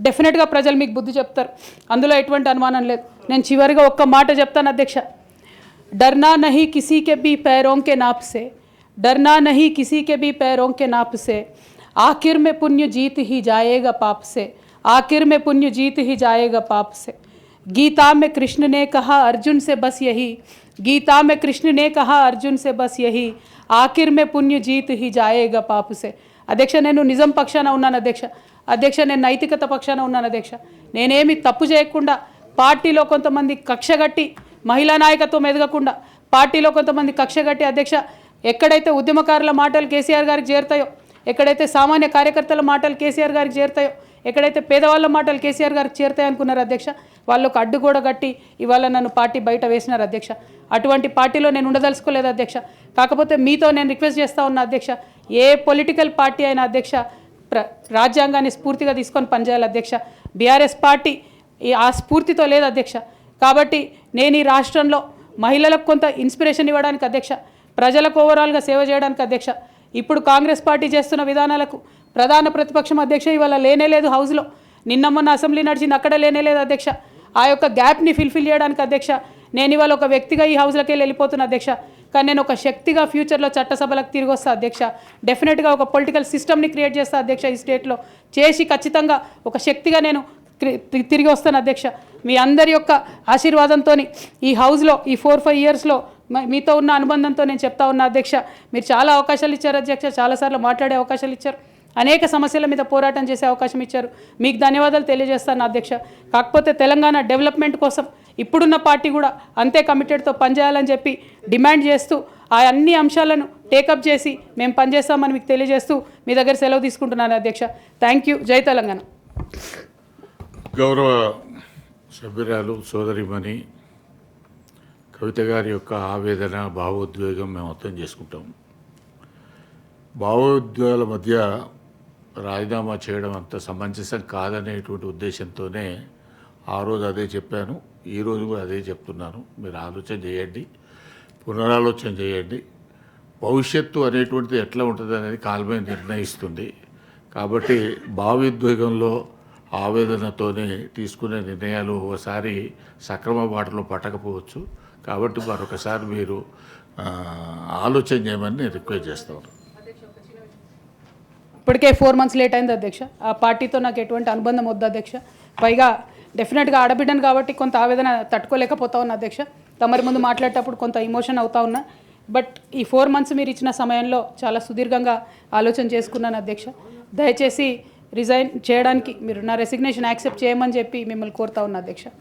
డెఫినెట్గా ప్రజలు మీకు బుద్ధి చెప్తారు, అందులో ఎటువంటి అనుమానం లేదు. నేను చివరిగా ఒక్క మాట చెప్తాను అధ్యక్ష. डरना नहीं किसी के भी पैरों के नाप से, डरना नहीं किसी के भी पैरों के नाप से, आखिर में पुण्य जीत ही जाएगा पाप से, आखिर में पुण्य जीत ही जाएगा पाप से. गीता में कृष्ण ने कहा अर्जुन से बस यही, गीता में कृष्ण ने कहा अर्जुन से बस यही, आखिर में पुण्य जीत ही जाएगा पाप से. అధ్యక్ష, నేను నిజం పక్షాన ఉన్నాను అధ్యక్ష. అధ్యక్ష, నేను నైతికత పక్షాన ఉన్నాను అధ్యక్ష. నేనేమి తప్పు చేయకుండా పార్టీలో కొంతమంది కక్షగట్టి మహిళా నాయకత్వం ఎదగకుండా పార్టీలో కొంతమంది కక్షగట్టి అధ్యక్ష, ఎక్కడైతే ఉద్యమకారుల మాటలు కేసీఆర్ గారికి చేరుతాయో, ఎక్కడైతే సామాన్య కార్యకర్తల మాటలు కేసీఆర్ గారికి చేరుతాయో, ఎక్కడైతే పేదవాళ్ళ మాటలు కేసీఆర్ గారికి చేరుతాయి అనుకున్నారు అధ్యక్ష, వాళ్ళకు అడ్డు కూడా కట్టి ఇవాళ నన్ను పార్టీ బయట వేసినారు అధ్యక్ష. అటువంటి పార్టీలో నేను ఉండదలుచుకోలేదు అధ్యక్ష. కాకపోతే మీతో నేను రిక్వెస్ట్ చేస్తూ ఉన్నా అధ్యక్ష, ఏ పొలిటికల్ పార్టీ అయినా అధ్యక్ష రాజ్యాంగాన్ని స్ఫూర్తిగా తీసుకొని పనిచేయాలి అధ్యక్ష. బీఆర్ఎస్ పార్టీ ఆ స్ఫూర్తితో లేదు అధ్యక్ష. కాబట్టి నేను ఈ రాష్ట్రంలో మహిళలకు కొంత ఇన్స్పిరేషన్ ఇవ్వడానికి అధ్యక్ష, ప్రజలకు ఓవరాల్గా సేవ చేయడానికి అధ్యక్ష, ఇప్పుడు కాంగ్రెస్ పార్టీ చేస్తున్న విధానాలకు ప్రధాన ప్రతిపక్షం అధ్యక్ష ఇవాళ లేనేలేదు హౌస్లో. నిన్న మొన్న అసెంబ్లీ నడిచింది, అక్కడ లేనేలేదు అధ్యక్ష. ఆ యొక్క గ్యాప్ని ఫిల్ఫిల్ చేయడానికి అధ్యక్ష నేను ఇవాళ ఒక వ్యక్తిగా ఈ హౌస్లోకి వెళ్ళిపోతున్నా అధ్యక్ష. కానీ నేను ఒక శక్తిగా ఫ్యూచర్లో చట్టసభలకు తిరిగి వస్తా అధ్యక్ష. డెఫినెట్గా ఒక పొలిటికల్ సిస్టమ్ని క్రియేట్ చేస్తా అధ్యక్ష ఈ స్టేట్లో, చేసి ఖచ్చితంగా ఒక శక్తిగా నేను తిరిగి వస్తాను అధ్యక్ష. మీ అందరి యొక్క ఆశీర్వాదంతో ఈ హౌస్లో ఈ 4-5 ఇయర్స్లో మీతో ఉన్న అనుబంధంతో నేను చెప్తా ఉన్నా అధ్యక్ష. మీరు చాలా అవకాశాలు ఇచ్చారు అధ్యక్ష, చాలాసార్లు మాట్లాడే అవకాశాలు ఇచ్చారు, అనేక సమస్యల మీద పోరాటం చేసే అవకాశం ఇచ్చారు. మీకు ధన్యవాదాలు తెలియజేస్తాను అధ్యక్ష. కాకపోతే తెలంగాణ డెవలప్మెంట్ కోసం ఇప్పుడున్న పార్టీ కూడా అంతే కమిటెడ్తో పనిచేయాలని చెప్పి డిమాండ్ చేస్తూ ఆ అన్ని అంశాలను టేకప్ చేసి మేము పనిచేస్తామని మీకు తెలియజేస్తూ మీ దగ్గర సెలవు తీసుకుంటున్నాను అధ్యక్ష. Thank you. జై తెలంగాణ. గౌరవ సభ్యురాలు సోదరిమణి కవిత గారి యొక్క ఆవేదన, భావోద్వేగం మేము అర్థం చేసుకుంటాం. భావోద్వేగాల మధ్య రాజీనామా చేయడం అంత సమంజసం కాదనేటువంటి ఉద్దేశంతోనే ఆ రోజు అదే చెప్పాను, ఈరోజు కూడా అదే చెప్తున్నాను. మీరు ఆలోచన చేయండి, పునరాలోచన చేయండి. భవిష్యత్తు అనేటువంటిది ఎట్లా ఉంటుంది అనేది కాలమే నిర్ణయిస్తుంది. కాబట్టి భావోద్వేగంలో ఆవేదనతోనే తీసుకునే నిర్ణయాలు ఒకసారి సక్రమ బాటలో పట్టకపోవచ్చు. కాబట్టి మరొకసారి మీరు ఆలోచన చేయమని నేను రిక్వెస్ట్ చేస్తాను. ఇప్పటికే 4 months లేట్ అయింది అధ్యక్ష. ఆ పార్టీతో నాకు ఎటువంటి అనుబంధం వద్దు అధ్యక్ష. పైగా డెఫినెట్గా ఆడబిడ్డను కాబట్టి కొంత ఆవేదన తట్టుకోలేకపోతా ఉన్నా అధ్యక్ష. తమరి ముందు మాట్లాడేటప్పుడు కొంత ఎమోషన్ అవుతా ఉన్నా. బట్ ఈ 4 months మీరు ఇచ్చిన సమయంలో చాలా సుదీర్ఘంగా ఆలోచన చేసుకున్నాను అధ్యక్ష. దయచేసి రిజైన్ చేయడానికి మీరు నా రెసిగ్నేషన్ యాక్సెప్ట్ చేయమని చెప్పి మిమ్మల్ని కోరుతా ఉన్నా అధ్యక్ష.